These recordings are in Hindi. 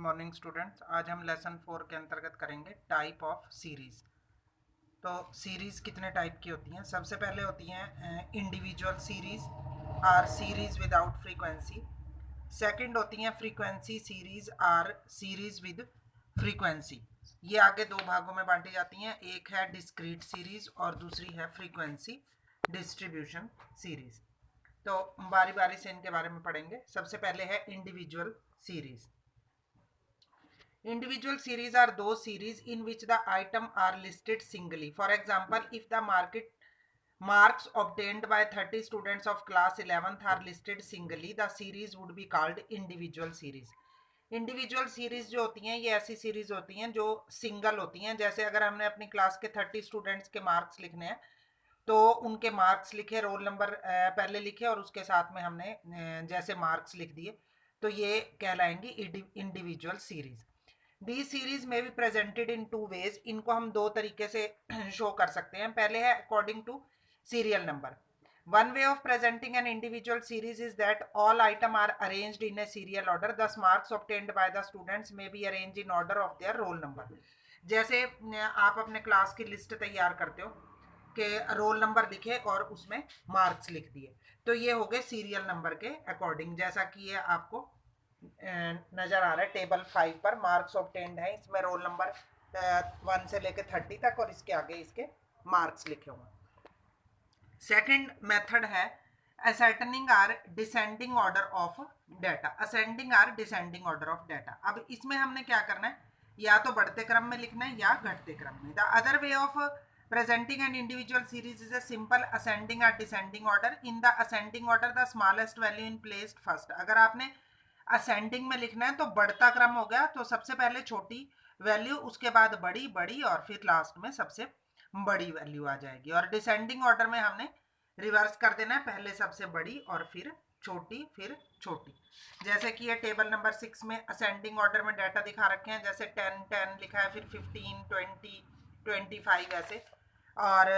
Morning students. आज हम लेसन 4 के अंतर्गत करेंगे टाइप ऑफ सीरीज़। तो सीरीज़ कितने टाइप की होती हैं? सबसे पहले होती हैं individual series R series without frequency. Second होती हैं frequency series R series with frequency. ये आगे दो भागों में बांटी जाती हैं, एक है डिस्क्रीट सीरीज़ और दूसरी है फ्रीक्वेंसी डिस्ट्रीब्यूशन सीरीज़। तो बारी बारी से इनके बारे में पढ़ेंगे। सबसे पहले है individual series. Individual series are those series in which the item are listed singly. For example, if the marks obtained by 30 students of class 11th are listed singly, the series would be called individual series. Individual series जो होती हैं ये ऐसी सीरीज होती हैं जो सिंगल होती हैं। जैसे अगर हमने अपनी क्लास के 30 स्टूडेंट्स के मार्क्स लिखने हैं तो उनके मार्क्स लिखे, रोल नंबर पहले लिखे और उसके साथ में हमने जैसे मार्क्स लिख दिए, तो ये कहलाएंगी इंडिविजुअल सीरीज। दी सीरीज में भी प्रेजेंटेड इन टू वेज। इनको हम दो तरीके से शो कर सकते हैं। पहले है according to serial number. One way of presenting an individual series is that all item are arranged in a serial order, दस marks obtained by the students may be arrange in order of their roll number. जैसे आप अपने क्लास की लिस्ट तैयार करते हो कि रोल नंबर लिखे और उसमें मार्क्स लिख दिए, तो ये हो गए सीरियल नंबर के अकॉर्डिंग। जैसा कि ये आपको नजर आ रहा है टेबल 5 पर मार्क्स ऑब्टेन्ड है, इसमें रोल नंबर 1 से लेकर 30 तक और इसके आगे इसके मार्क्स लिखे हुए। सेकंड मेथड है ascending or descending order of data. Ascending or descending order of data. अब इसमें हमने क्या करना है, या तो बढ़ते क्रम में लिखना है या घटते क्रम में। The other way of presenting an individual series is a simple ascending or descending order. In the ascending order the smallest value in placed first. अगर आपने असेंडिंग में लिखना है तो बढ़ता क्रम हो गया, तो सबसे पहले छोटी वैल्यू, उसके बाद बड़ी, बड़ी और फिर लास्ट में सबसे बड़ी वैल्यू आ जाएगी। और डिसेंडिंग ऑर्डर में हमने रिवर्स कर देना है, पहले सबसे बड़ी और फिर छोटी फिर छोटी। जैसे कि ये टेबल नंबर 6 में असेंडिंग ऑर्डर में डाटा दिखा रखे हैं, जैसे 10 10 लिखा है, फिर 15 20 25 ऐसे। और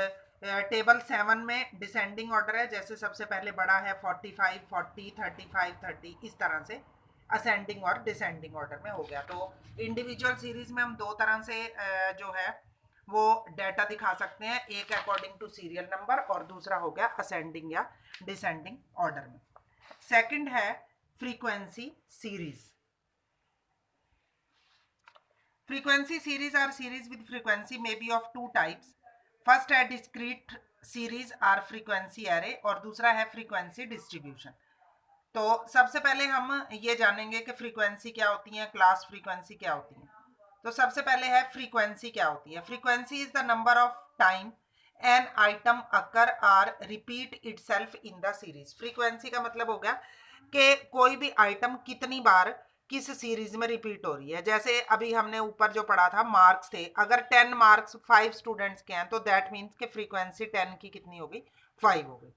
टेबल 7 में डिसेंडिंग ऑर्डर है, जैसे सबसे पहले बड़ा है 45 40 35 30, इस तरह से असेंडिंग और डिसेंडिंग ऑर्डर में हो गया। तो इंडिविजुअल सीरीज में हम दो तरह से जो है वो डाटा दिखा सकते हैं, एक अकॉर्डिंग टू सीरियल नंबर और दूसरा हो गया असेंडिंग या डिसेंडिंग ऑर्डर में। सेकंड है frequency series. Frequency series are series with frequency may be of two types. First है discrete series or frequency array और दूसरा है फ्रीक्वेंसी डिस्ट्रीब्यूशन। तो सबसे पहले हम ये जानेंगे कि फ्रीक्वेंसी क्या होती है, क्लास फ्रीक्वेंसी क्या होती है। तो सबसे पहले है फ्रीक्वेंसी क्या होती है। Frequency is the number of time an item occur or repeat itself in the series. Frequency का मतलब हो गया कि कोई भी आइटम कितनी बार किस सीरीज में रिपीट हो रही है। जैसे अभी हमने ऊपर जो पढ़ा था मार्क्स थे, अगर 10 मार्क्स 5 स्टूडेंट्स के हैं तो दैट मीन्स कि फ्रीक्वेंसी 10 की कितनी होगी, 5 हो गई।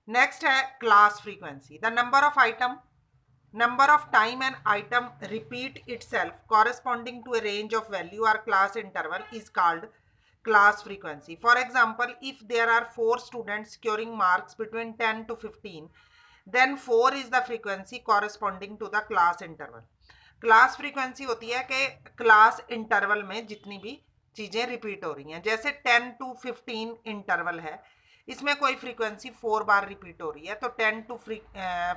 नेक्स्ट है class frequency. The number of time an item repeat itself corresponding to a range of value or class interval is called class frequency. For example, if there are 4 students scoring marks between 10 to 15, then 4 is the frequency corresponding to the class interval. Class frequency होती है कि क्लास इंटरवल में जितनी भी चीज़ें रिपीट हो रही हैं। जैसे 10 to 15 इंटरवल है, इसमें कोई फ्रीक्वेंसी 4 बार रिपीट हो रही है, तो 10 to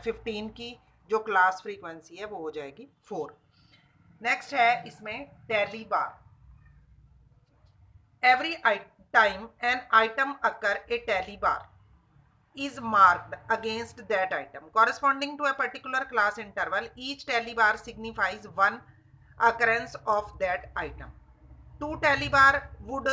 15 की जो क्लास फ्रीक्वेंसी है वो हो जाएगी 4। नेक्स्ट है इसमें tally bar. Every time an item occur A tally bar is marked against that item corresponding to a particular class interval. Each tally bar signifies one occurrence of that item. Two tally bar would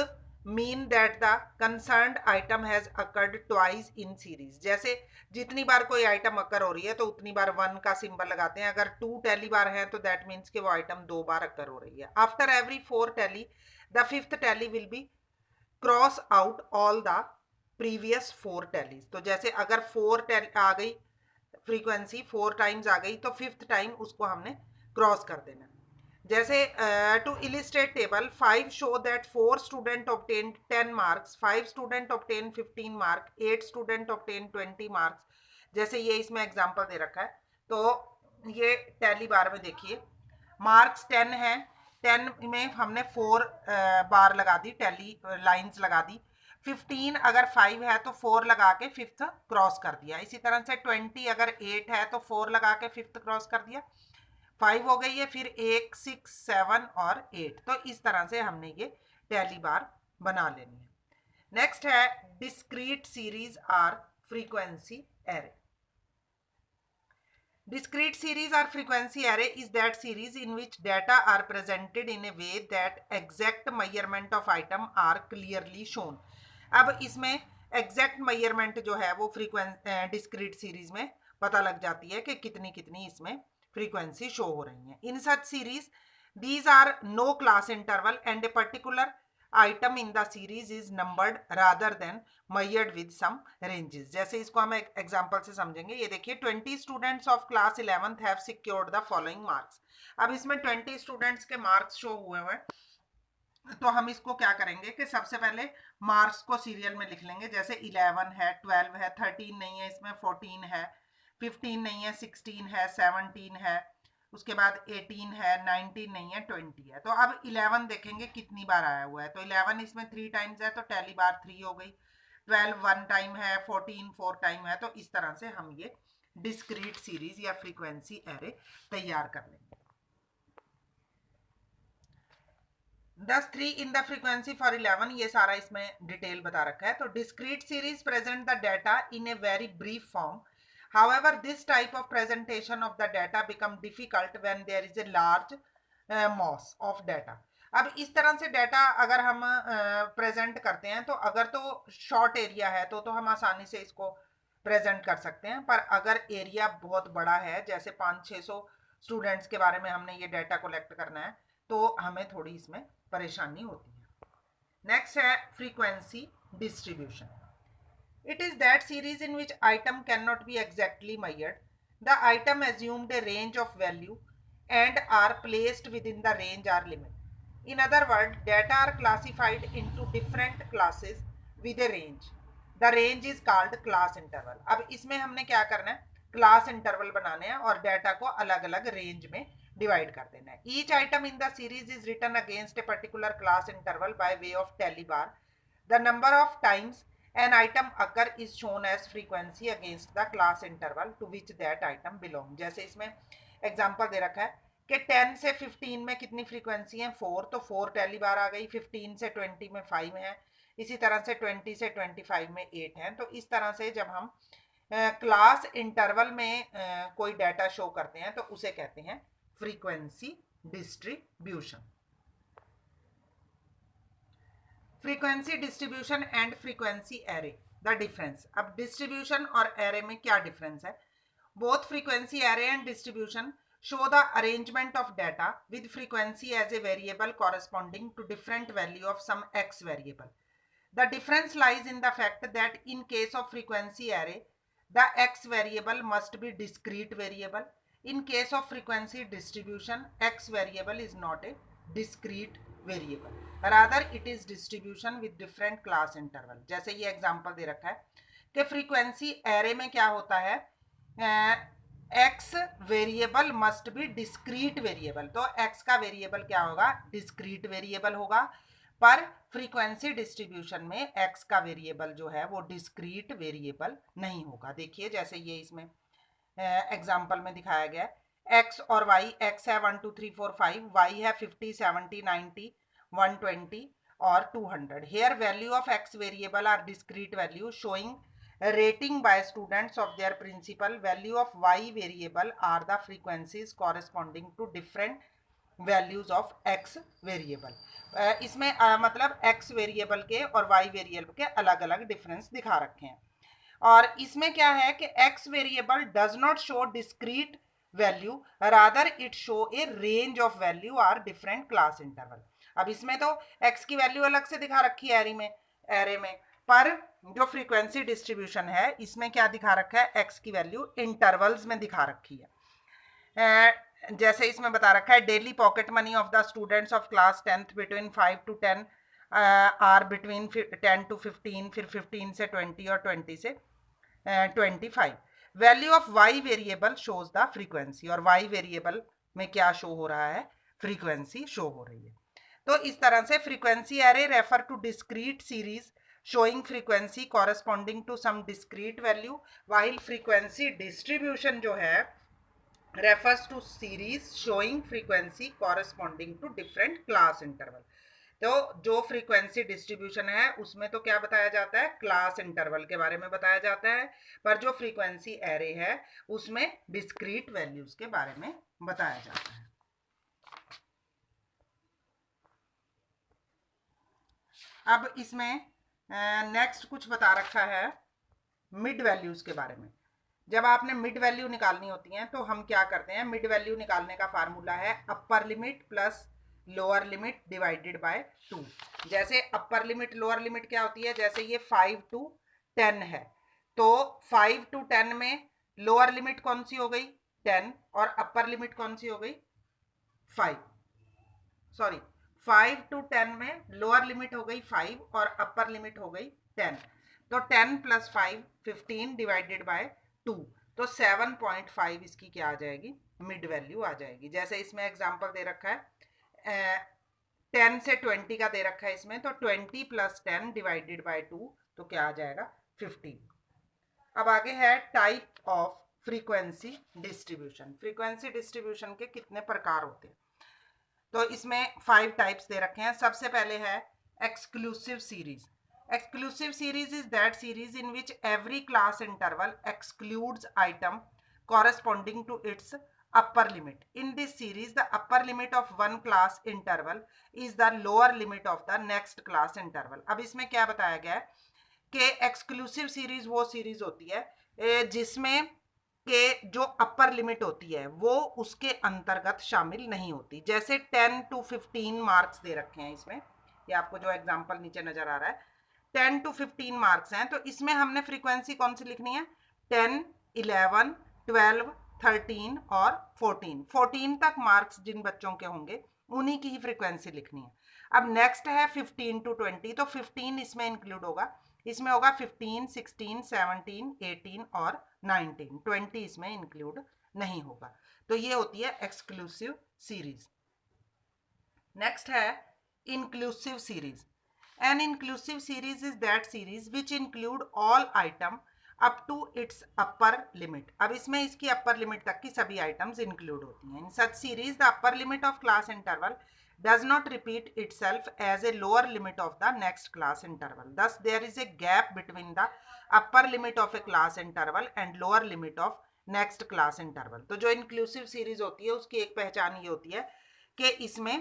mean that the concerned item has occurred twice in series. जैसे जितनी बार कोई आइटम अकर हो रही है तो उतनी बार 1 का सिंबल लगाते हैं। अगर 2 टैली बार है तो दैट मीन्स कि वो आइटम 2 बार अकर हो रही है। After every 4 tally the 5th tally will be cross out all the previous 4 tallies. तो जैसे अगर 4 टैली आ गई, फ्रीक्वेंसी 4 टाइम्स आ गई, तो 5th टाइम उसको हमने क्रॉस कर देना। जैसे to illustrate table 5 show that 4 student obtain 10 marks, 5 student obtain 15 mark, 8 student obtain 20 marks. जैसे ये इसमें एग्जांपल दे रखा है। तो ये टैली बार में देखिए मार्क्स 10 है, 10 में हमने 4 बार लगा दी, टैली लाइंस लगा दी। 15 अगर 5 है तो 4 लगा के फिफ्थ क्रॉस कर दिया। इसी तरह से 20 अगर 8 है तो 4 लगा के फिफ्थ क्रॉस कर दिया। 5 हो गई है, फिर 1, 6, 7 और 8। तो इस तरह से हमने ये टैली बार बना लेनी है। नेक्स्ट है discrete series or frequency array. Discrete series or frequency array is that series in which data are presented in a way that exact measurement of item are clearly shown. अब इसमें exact measurement जो है वो discrete series में पता लग जाती है कि कितनी कितनी इसमें frequency show हो रही है. In such series, these are no class interval and a particular item in the series is numbered rather than measured with some ranges. जैसे इसको हम एक एग्जांपल से समझेंगे। ये देखिए 20 students of class 11th have secured the following marks. अब इसमें 20 स्टूडेंट्स के मार्क्स शो हुए हैं, तो हम इसको क्या करेंगे कि सबसे पहले मार्क्स को सीरियल में लिख लेंगे। जैसे 11 है, 12 है, 13 नहीं है, इसमें 14 है, 15 नहीं है, 16 है, 17 है, उसके बाद 18 है, 19 नहीं है, 20 है। तो अब 11 देखेंगे कितनी बार आया हुआ है, तो 11 इसमें 3 टाइम्स है, तो टैली बार 3 हो गई। 12 1 टाइम है, 14 4 टाइम है। तो इस तरह से हम ये डिस्क्रीट सीरीज या फ्रीक्वेंसी एरे तैयार कर लेंगे। 3 इन द फ्रीक्वेंसी फॉर 11, ये सारा इसमें डिटेल बता रखा है। तो discrete series present the data in a very brief form. However, this type of presentation of the data become difficult when there is a large mass of data. अब इस तरह से डाटा अगर हम प्रेजेंट करते हैं, तो अगर तो शॉर्ट एरिया है तो हम आसानी से इसको प्रेजेंट कर सकते हैं। पर अगर एरिया बहुत बड़ा है, जैसे 500-600 स्टूडेंट्स के बारे में हमने ये डाटा कलेक्ट करना है, तो हमें थोड़ी इसमें परेशानी होती है। नेक्स्ट है frequency distribution. It is that series in which item cannot be exactly measured. The item assumed a range of value and are placed within the range or limit. In other words, data are classified into different classes with a range. The range is called class interval. अब इसमें हमने क्या करना है, क्लास इंटरवल बनाने हैं और डाटा को अलग अलग रेंज में डिवाइड कर देना है। Each item in the series is written against a particular class interval by way of tally bar. The number of times an item occur is shown as frequency against the class interval to which that item belong. जैसे इसमें एग्जांपल दे रखा है कि 10 से 15 में कितनी फ्रीक्वेंसी है, 4, तो 4 टैली बार आ गई। 15 से 20 में 5 है, इसी तरह से 20 से 25 में 8 है। तो इस तरह से जब हम क्लास इंटरवल में कोई डाटा शो करते हैं तो उसे कहते हैं frequency distribution. Frequency distribution and frequency array, the difference. अब डिस्ट्रीब्यूशन और एरे में क्या डिफरेंस है? Both frequency array and distribution show the arrangement of data with frequency as a variable corresponding to different value of some x variable. The difference lies in the fact that in case of frequency array, the x variable must be discrete variable. In case of frequency distribution, x variable is not a discrete variable. Rather, it is distribution with different class interval. जैसे ये एग्जांपल दे रखा है कि फ्रीक्वेंसी एरे में क्या होता है, x variable must be discrete variable. तो एक्स का वेरिएबल क्या होगा, डिस्क्रीट वेरिएबल होगा। पर फ्रीक्वेंसी डिस्ट्रीब्यूशन में एक्स का वेरिएबल जो है वो डिस्क्रीट वेरिएबल नहीं होगा। देखिए जैसे ये इसमें एग्जांपल में दिखाया गया है, एक्स और वाई, एक्स है 1 2 3 4 5, वाई है 50 70 90 120 और 200। Here value of x variable are discrete value showing rating by students of their principal. Value of y variable are the frequencies corresponding to different values of x variable. इसमें मतलब x वेरिएबल के और y वेरिएबल के अलग अलग डिफरेंस दिखा रखे हैं। और इसमें क्या है कि x variable does not show discrete value, rather it show a range of value or different class interval. अब इसमें तो x की वैल्यू अलग से दिखा रखी है एरे में, पर जो फ्रीक्वेंसी डिस्ट्रीब्यूशन है इसमें क्या दिखा रखा है, x की वैल्यू इंटरवल्स में दिखा रखी है। जैसे इसमें बता रखा है daily pocket money of the students of class 10th between 5 to 10 or between 10 to 15, फिर 15 से 20 और 20 से 25। Value of y variable shows the frequency, और y वेरिएबल में क्या शो हो रहा है, फ्रीक्वेंसी शो हो रही है। तो इस तरह से frequency array refer to discrete series showing frequency corresponding to some discrete value, while frequency distribution जो है refers to series showing frequency corresponding to different class interval. तो जो फ्रीक्वेंसी डिस्ट्रीब्यूशन है उसमें तो क्या बताया जाता है, क्लास इंटरवल के बारे में बताया जाता है, पर जो फ्रीक्वेंसी एरे है उसमें डिस्क्रीट वैल्यूज के बारे में बताया जाता है। अब इसमें नेक्स्ट कुछ बता रखा है मिड वैल्यूज के बारे में। जब आपने मिड वैल्यू निकालनी होती है तो हम क्या करते हैं, मिड वैल्यू निकालने का फार्मूला है upper limit plus lower limit divided by 2। जैसे अपर लिमिट लोअर लिमिट क्या होती है, जैसे ये 5 to 10 है तो 5 to 10 में लोअर लिमिट कौन सी हो गई 10 और अपर लिमिट कौन सी हो गई 5 to 10 में लोअर लिमिट हो गई 5 और अपर लिमिट हो गई 10। तो 10 + 5 15 डिवाइडेड बाय 2, तो 7.5 इसकी क्या आ जाएगी, मिड वैल्यू आ जाएगी। जैसे इसमें एग्जांपल दे रखा है 10 से 20 का दे रखा है इसमें, तो 20 + 10 डिवाइडेड बाय 2 तो क्या आ जाएगा 15। अब आगे है type of frequency distribution. Frequency distribution के कितने प्रकार होते हैं, तो इसमें 5 टाइप्स दे रखे हैं। सबसे पहले है exclusive series. Exclusive series is that series in which every class interval excludes item corresponding to its upper limit. In this series, the upper limit of one class interval is the lower limit of the next class interval. अब इसमें क्या बताया गया है कि एक्सक्लूसिव सीरीज वो सीरीज होती है जिसमें के जो अपर लिमिट होती है वो उसके अंतर्गत शामिल नहीं होती। जैसे 10 to 15 मार्क्स दे रखे हैं इसमें, ये आपको जो एग्जांपल नीचे नजर आ रहा है 10 to 15 मार्क्स हैं, तो इसमें हमने फ्रीक्वेंसी कौन सी लिखनी है 10, 11, 12, 13 और 14 तक मार्क्स जिन बच्चों के होंगे उन्हीं की ही फ्रीक्वेंसी लिखनी है। अब नेक्स्ट है 15 to 20, तो 15 इसमें इंक्लूड होगा, इसमें होगा 15, 16, 17, 18 और 19, 20 इसमें इंक्लूड नहीं होगा। तो ये होती है एक्सक्लूसिव सीरीज। नेक्स्ट है inclusive series. An inclusive series is that series which include all item up to its upper limit. अब इसमें इसकी upper limit तक की सभी items include होती हैं। In such series, the upper limit of class interval does not repeat itself as a lower limit of the next class interval. Thus, there is a gap between the upper limit of a class interval and lower limit of next class interval. तो जो inclusive series होती है उसकी एक पहचान ये होती है कि इसमें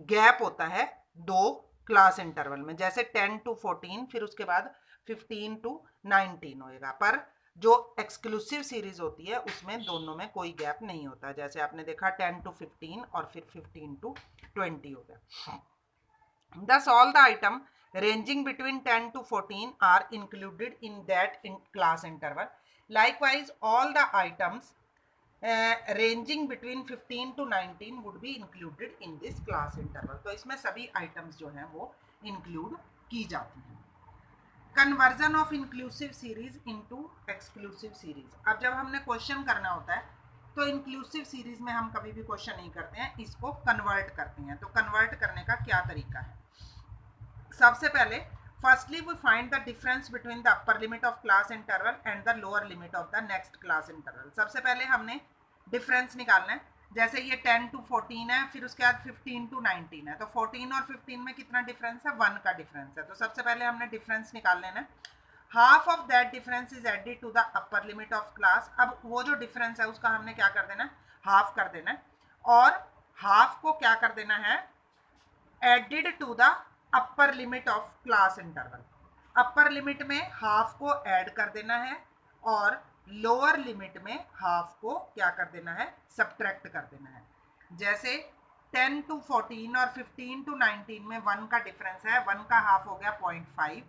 गैप होता है दो क्लास इंटरवल में, जैसे 10 to 14 फिर उसके बाद 15 to 19 होएगा, पर जो एक्सक्लूसिव सीरीज होती है उसमें दोनों में कोई गैप नहीं होता। जैसे आपने देखा 10 to 15 और फिर 15 to 20 हो गया। Thus all the item ranging between 10 to 14 are included in that class interval. Likewise, all the items ranging between 15 to 19 would be included in this class interval. तो इसमें सभी आइटम्स जो हैं वो इंक्लूड की जाती हैं। Conversion of inclusive series into exclusive series. अब जब हमने क्वेश्चन करना होता है तो इंक्लूसिव सीरीज में हम कभी भी क्वेश्चन नहीं करते हैं, इसको कन्वर्ट करते हैं। तो कन्वर्ट करने का क्या तरीका है, सबसे पहले firstly we find the difference between the upper limit of class interval and the lower limit of the next class interval. सबसे पहले हमने डिफरेंस निकालना है। जैसे ये 10 to 14 है, फिर उसके बाद 15 to 19 है, तो 14 और 15 में कितना डिफरेंस है, 1 का डिफरेंस है। तो सबसे पहले हमने डिफरेंस निकाल लेना है। Half of that difference is added to the upper limit of class. अब वो जो डिफरेंस है उसका हमने क्या कर देना है, हाफ कर देना है, और हाफ को क्या कर देना है, added to the upper limit of class interval. Upper limit में हाफ को ऐड कर देना है और लोअर लिमिट में हाफ को क्या कर देना है, सब्ट्रैक्ट कर देना है। जैसे 10 to 14 और 15 to 19 में 1 का डिफरेंस है, 1 का हाफ हो गया 0.5,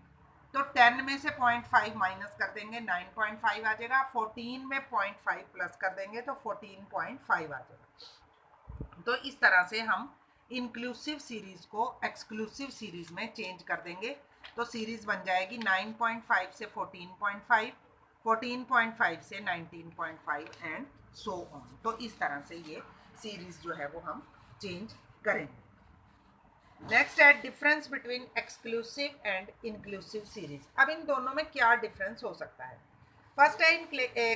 तो 10 में से 0.5 माइनस कर देंगे 9.5 आ जाएगा, 14 में 0.5 प्लस कर देंगे तो 14.5 आ जाएगा। तो इस तरह से हम इंक्लूसिव सीरीज को एक्सक्लूसिव सीरीज में चेंज कर देंगे, तो सीरीज बन जाएगी 9.5 से 14.5, 14.5 से 19.5 एंड सो ऑन। तो इस तरह से ये सीरीज जो है वो हम चेंज करेंगे। नेक्स्ट है difference between exclusive and inclusive series. अब इन दोनों में क्या डिफरेंस हो सकता है? फर्स्ट है, in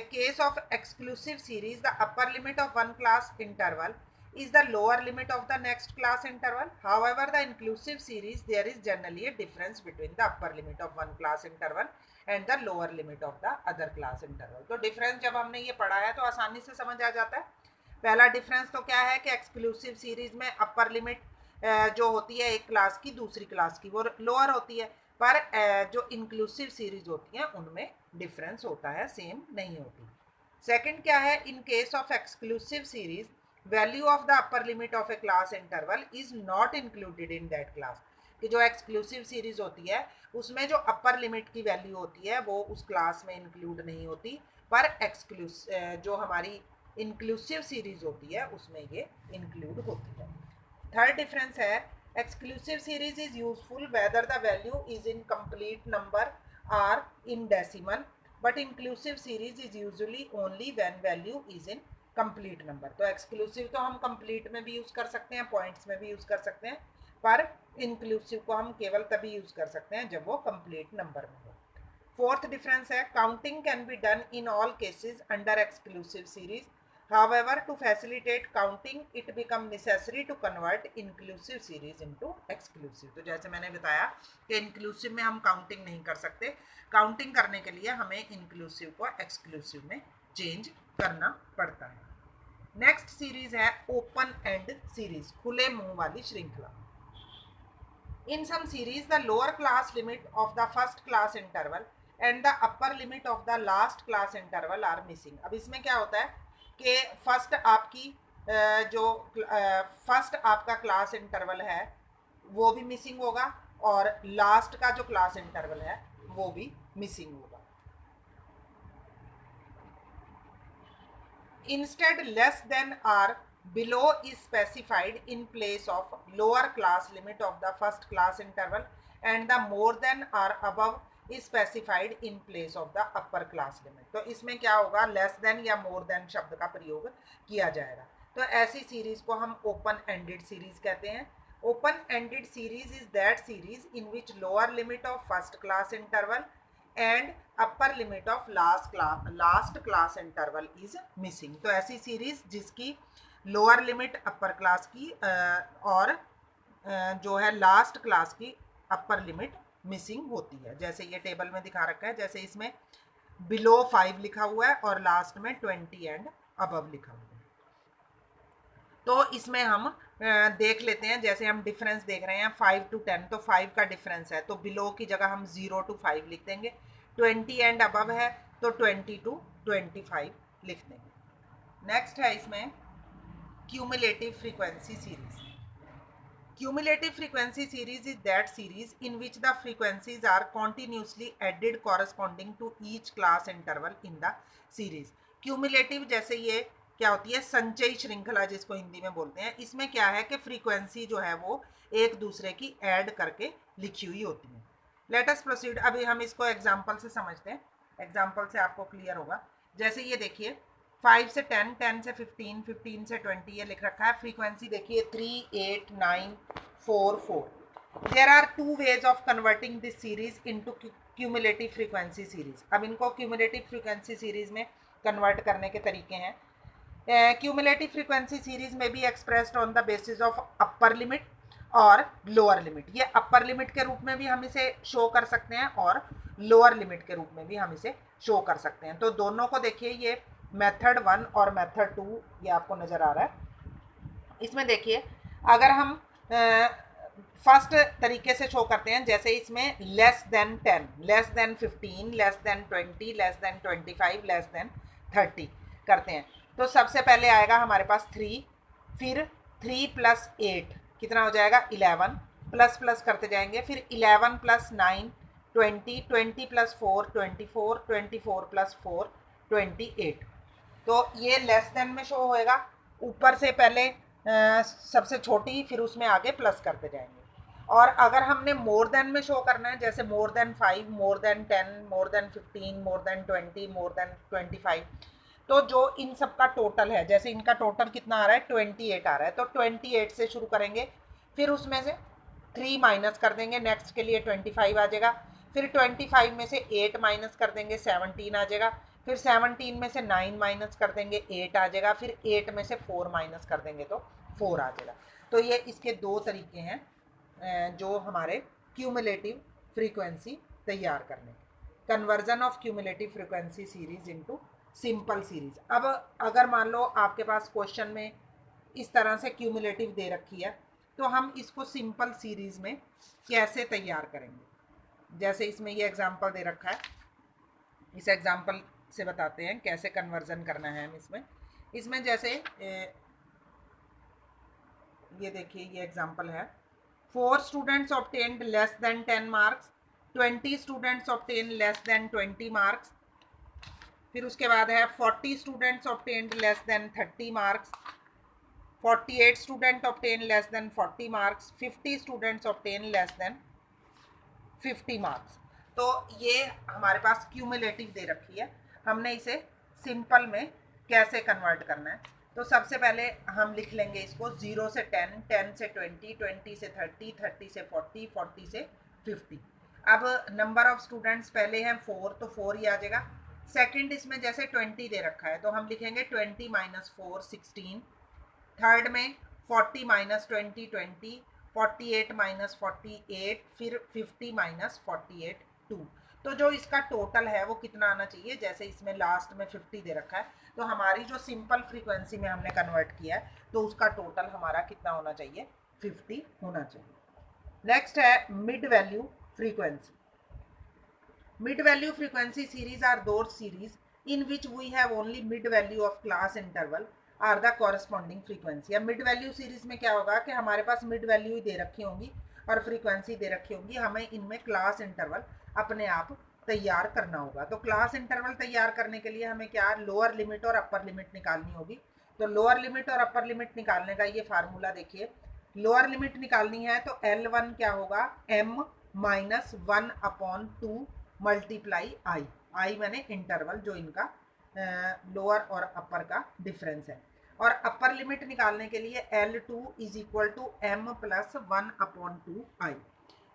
case of exclusive series the upper limit of one class interval is the lower limit of the next class interval. However, the inclusive series there is generally a difference between the upper limit of one class interval and the lower limit of the other class interval. तो डिफरेंस जब हमने ये पढ़ा है तो आसानी से समझ आ जाता है। पहला डिफरेंस तो क्या है कि एक्सक्लूसिव सीरीज में अपर लिमिट जो होती है एक क्लास की दूसरी क्लास की वो लोअर होती है, पर जो इंक्लूसिव सीरीज होती है उनमें डिफरेंस होता है, सेम नहीं होती। सेकंड क्या है, in case of exclusive series value of the upper limit of A class interval is not included in that class. कि जो एक्सक्लूसिव सीरीज होती है उसमें जो अपर लिमिट की वैल्यू होती है वो उस क्लास में इंक्लूड नहीं होती, पर जो हमारी इंक्लूसिव सीरीज होती है उसमें ये इंक्लूड होती है। थर्ड डिफरेंस है, exclusive series is useful whether the value is in complete number or in decimal, but inclusive series is usually only when value is in complete number. तो एक्सक्लूसिव तो हम कंप्लीट में भी यूज कर सकते हैं, पॉइंट्स में भी यूज कर सकते हैं, पर इंक्लूसिव को हम केवल तभी यूज कर सकते हैं जब वो कंप्लीट नंबर में हो। फोर्थ डिफरेंस है, counting can be done in all cases under exclusive series. However, to facilitate counting, it become necessary to convert inclusive series into exclusive. तो जैसे मैंने बताया कि inclusive में हम काउंटिंग नहीं कर सकते, काउंटिंग करने के लिए हमें inclusive को exclusive में चेंज करना पड़ता है। नेक्स्ट सीरीज है ओपन एंड सीरीज, खुले मुंह वाली श्रृंखला। In some series, the lower class limit of the first class interval and the upper limit of the last class interval are missing. अब इसमें क्या होता है कि फर्स्ट आपकी जो फर्स्ट आपका क्लास इंटरवल है वो भी मिसिंग होगा और लास्ट का जो क्लास इंटरवल है वो भी मिसिंग होगा। Instead, less than or below is specified in place of lower class limit of the first class interval, and the more than or above is specified in place of the upper class limit. तो इसमें क्या होगा, less than या more than शब्द का प्रयोग किया जाएगा। तो ऐसी सीरीज को हम ओपन एंडेड सीरीज कहते हैं। Open ended series is that series in which lower limit of first class interval and upper limit of last class interval is missing. तो ऐसी सीरीज जिसकी लोअर लिमिट अपर क्लास की और जो है लास्ट क्लास की अपर लिमिट मिसिंग होती है। जैसे ये टेबल में दिखा रखा है, जैसे इसमें बिलो 5 लिखा हुआ है और लास्ट में 20 एंड अबव लिखा हुआ है। तो इसमें हम देख लेते हैं, जैसे हम डिफरेंस देख रहे हैं 5 to 10, तो 5 का डिफरेंस है तो बिलो की जगह हम 0 to 5 लिख देंगे। 20 एंड अबव है तो 20 to 25 लिख देंगे। नेक्स्ट है इसमें cumulative frequency series. Cumulative frequency series is that series in which the frequencies are continuously added corresponding to each class interval in the series. Cumulative जैसे ये क्या होती है, संचयी श्रृंखला जिसको हिंदी में बोलते हैं। इसमें क्या है कि फ्रीक्वेंसी जो है वो एक दूसरे की ऐड करके लिखी हुई होती है। Let us proceed. अभी हम इसको एग्जाम्पल से समझते हैं, एग्जाम्पल से आपको क्लियर होगा। जैसे ये देखिए 5 से 10, 10 से 15, 15 से 20 ये लिख रखा है। फ्रीक्वेंसी देखिए 3, 8, 9, 4, 4। There are 2 ways of converting this series into cumulative frequency series. अब इनको क्यूमुलेटिव फ्रीक्वेंसी सीरीज में कन्वर्ट करने के तरीके हैं। क्यूमुलेटिव फ्रीक्वेंसी सीरीज में be expressed on the basis of upper limit और लोअर लिमिट। ये अपर लिमिट के रूप में भी हम इसे शो कर सकते हैं और लोअर लिमिट के रूप में भी हम इसे शो कर सकते हैं। तो दोनों को देखिए, ये मेथड 1 और मेथड 2 ये आपको नज़र आ रहा है। इसमें देखिए अगर हम फर्स्ट तरीके से शो करते हैं, जैसे इसमें less than 10, less than 15, less than 20, less than 25, less than 30 करते हैं, तो सबसे पहले आएगा हमारे पास 3, फिर 3 + 8 कितना हो जाएगा 11, प्लस प्लस करते जाएंगे, फिर 11 + 9 20, 20 + 4 24, 24 + 4 28। तो ये लेस देन में शो होएगा, ऊपर से पहले सबसे छोटी फिर उसमें आगे प्लस करते जाएंगे। और अगर हमने मोर देन में शो करना है, जैसे more than 5, more than 10, more than 15, more than 20, more than 25, तो जो इन सब का टोटल है, जैसे इनका टोटल कितना आ रहा है 28 आ रहा है, तो 28 से शुरू करेंगे, फिर उसमें से 3 माइनस कर देंगे, नेक्स्ट के लिए 25 आ जाएगा, फिर 25 में से 8 माइनस कर देंगे 17 आ जाएगा, फिर 17 में से 9 माइनस कर देंगे 8 आ जाएगा, फिर 8 में से 4 माइनस कर देंगे तो 4 आ जाएगा। तो ये इसके दो तरीके हैं जो हमारे क्यूमुलेटिव फ्रीक्वेंसी तैयार करने, conversion of cumulative frequency series into simple series. अब अगर मान लो आपके पास क्वेश्चन में इस तरह से क्यूमुलेटिव दे रखी है, तो हम इसको सिंपल सीरीज में कैसे तैयार करेंगे। जैसे इसमें ये एग्जांपल दे रखा है, इस एग्जांपल से बताते हैं कैसे कन्वर्जन करना है हम इसमें जैसे ये देखिए ये एग्जांपल है, 4 students obtained less than 10 marks, 20 students obtain less than 20 marks, फिर उसके बाद है 40 students obtained less than 30 marks, 48 student obtain less than 40 marks, 50 students obtain less than 50 marks. तो ये हमारे पास क्यूमुलेटिव दे रखी है, हमने इसे सिंपल में कैसे कन्वर्ट करना है। तो सबसे पहले हम लिख लेंगे इसको 0 से 10, 10 से 20, 20 से 30, 30 से 40, 40 से 50। अब नंबर ऑफ स्टूडेंट्स पहले हैं 4, तो 4 ही आ जाएगा। सेकंड इसमें जैसे 20 दे रखा है, तो हम लिखेंगे 20 माइनस 4 16। थर्ड में 40 माइनस 20 20, 48 माइनस 48, फिर 50 माइनस 48 2। तो जो इसका टोटल है वो कितना आना चाहिए, जैसे इसमें लास्ट में 50 दे रखा है, तो हमारी जो सिंपल फ्रीक्वेंसी में हमने कन्वर्ट किया है, तो उसका टोटल हमारा कितना होना चाहिए, 50 होना चाहिए। नेक्स्ट है mid value frequency. Mid value frequency series are those series in which we have only mid value of class interval are the corresponding frequency। अब mid value series में क्या होगा कि हमारे पास mid value ही दे रखी होंगी और फ्रीक्वेंसी दे रखी होंगी, हमें इनमें क्लास इंटरवल अपने आप तैयार करना होगा। तो क्लास इंटरवल तैयार करने के लिए हमें क्या लोअर लिमिट और अपर लिमिट निकालनी होगी। तो लोअर लिमिट और अपर लिमिट निकालने का ये फार्मूला देखिए, लोअर लिमिट निकालनी है तो L1 क्या होगा, m माइनस 1/2 मल्टीप्लाई आई, आई मैंने इंटरवल जो इनका लोअर और अपर का डिफरेंस है। और अपर लिमिट निकालने के लिए L2 is equal to m plus 1/2 i.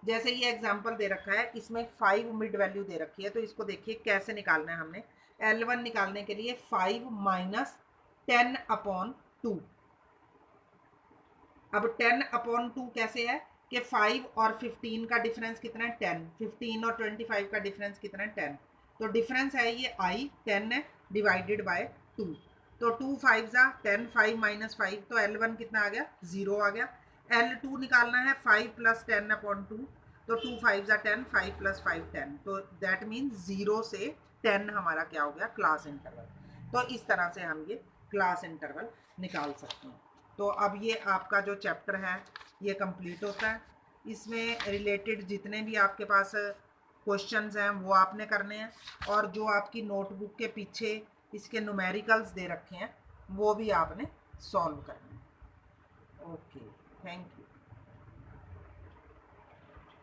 जैसे ये एग्जांपल दे रखा है, इसमें 5 मिड वैल्यू दे रखी है, तो इसको देखिए कैसे निकालना है हमने। L1 निकालने के लिए 5 माइनस 10/2। अब 10/2 कैसे है कि 5 और 15 का डिफरेंस कितना है 10, 15 और 25 का डिफरेंस कितना है 10, तो डिफरेंस है ये i 10 है डिवाइडेड बाय 2, तो 2 5 जा 10, 5 माइनस 5, तो L1 कितना आ गया 0 आ गया। L2 निकालना है 5 प्लस 10/2, तो 2 5 जा 10, 5 प्लस 5 10, तो दैट मीन्स 0 से 10 हमारा क्या हो गया क्लास इंटरवल। तो इस तरह से हम ये क्लास इंटरवल निकाल सकते हैं। तो अब ये आपका जो चैप्टर है ये कंप्लीट होता है। इसमें रिलेटेड जितने भी आपके पास क्वेश्चंस हैं वो आपने करने हैं, और जो आपकी नोटबुक के पीछे इसके न्यूमेरिकल्स दे रखे हैं वो भी आपने सॉल्व करने हैं। Okay, thank you.